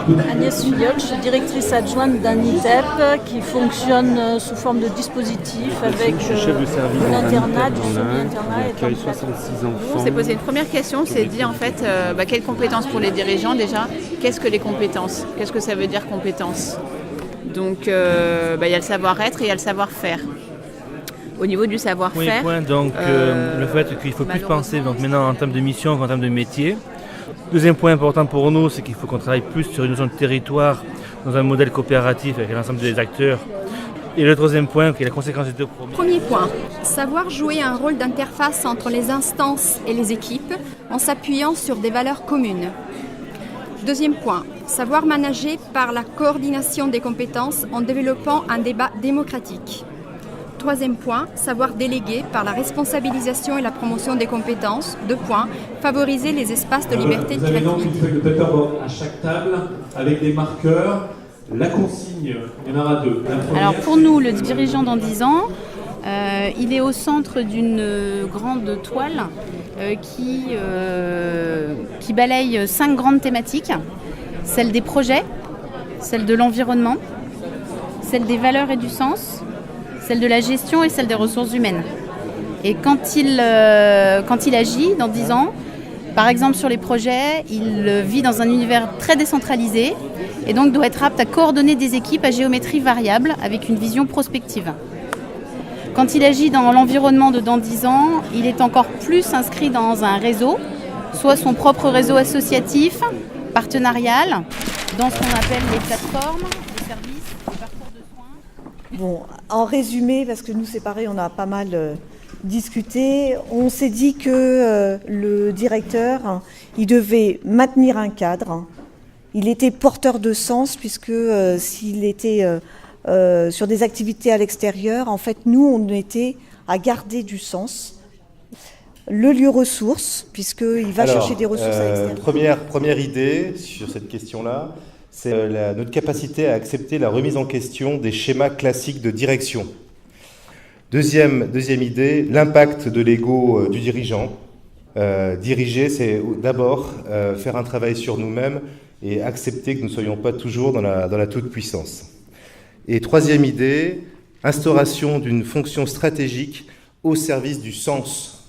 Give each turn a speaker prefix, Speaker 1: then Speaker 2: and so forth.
Speaker 1: Agnès Filleul, je suis directrice adjointe d'un ITEP qui fonctionne sous forme de dispositif avec de l'internat, du semi-internat et de
Speaker 2: accueille 66 enfants.
Speaker 3: On s'est posé une première question, c'est dit en fait, quelles compétences pour les dirigeants déjà? Qu'est-ce que les compétences? Qu'est-ce que ça veut dire compétences? Donc il y a le savoir-être et il y a le savoir-faire. Au niveau du savoir-faire,
Speaker 4: point, donc le fait qu'il ne faut plus penser donc, maintenant en termes de mission qu'en termes de métier. Deuxième point important pour nous, c'est qu'il faut qu'on travaille plus sur une notion de territoire dans un modèle coopératif avec l'ensemble des acteurs. Et le troisième point, qui est la conséquence des deux premiers.
Speaker 5: Premier point, savoir jouer un rôle d'interface entre les instances et les équipes en s'appuyant sur des valeurs communes. Deuxième point, savoir manager par la coordination des compétences en développant un débat démocratique. Troisième point, savoir déléguer par la responsabilisation et la promotion des compétences. Deux points, favoriser les espaces de liberté et de créativité.
Speaker 6: Vous avez donc une feuille de paperboard à chaque table avec des marqueurs. La consigne, il y en aura deux.
Speaker 7: Alors pour nous, le dirigeant dans 10 ans, il est au centre d'une grande toile qui balaye 5 grandes thématiques. Celle des projets, celle de l'environnement, celle des valeurs et du sens, celle de la gestion et celle des ressources humaines. Et quand il agit dans 10 ans, par exemple sur les projets, il vit dans un univers très décentralisé et donc doit être apte à coordonner des équipes à géométrie variable avec une vision prospective. Quand il agit dans l'environnement de dans 10 ans, il est encore plus inscrit dans un réseau, soit son propre réseau associatif, partenarial, dans ce qu'on appelle les plateformes, les services, les parcours de soins.
Speaker 8: Bon, en résumé, parce que nous c'est pareil, on a pas mal discuté, on s'est dit que le directeur, il devait maintenir un cadre, il était porteur de sens puisque s'il était sur des activités à l'extérieur, en fait nous on était à garder du sens. Le lieu ressources, puisqu'il va chercher des ressources à l'extérieur.
Speaker 9: Première idée sur cette question-là, c'est notre capacité à accepter la remise en question des schémas classiques de direction. Deuxième idée, l'impact de l'ego du dirigeant. Diriger, c'est d'abord faire un travail sur nous-mêmes et accepter que nous ne soyons pas toujours dans la toute-puissance. Et troisième idée, instauration d'une fonction stratégique au service du sens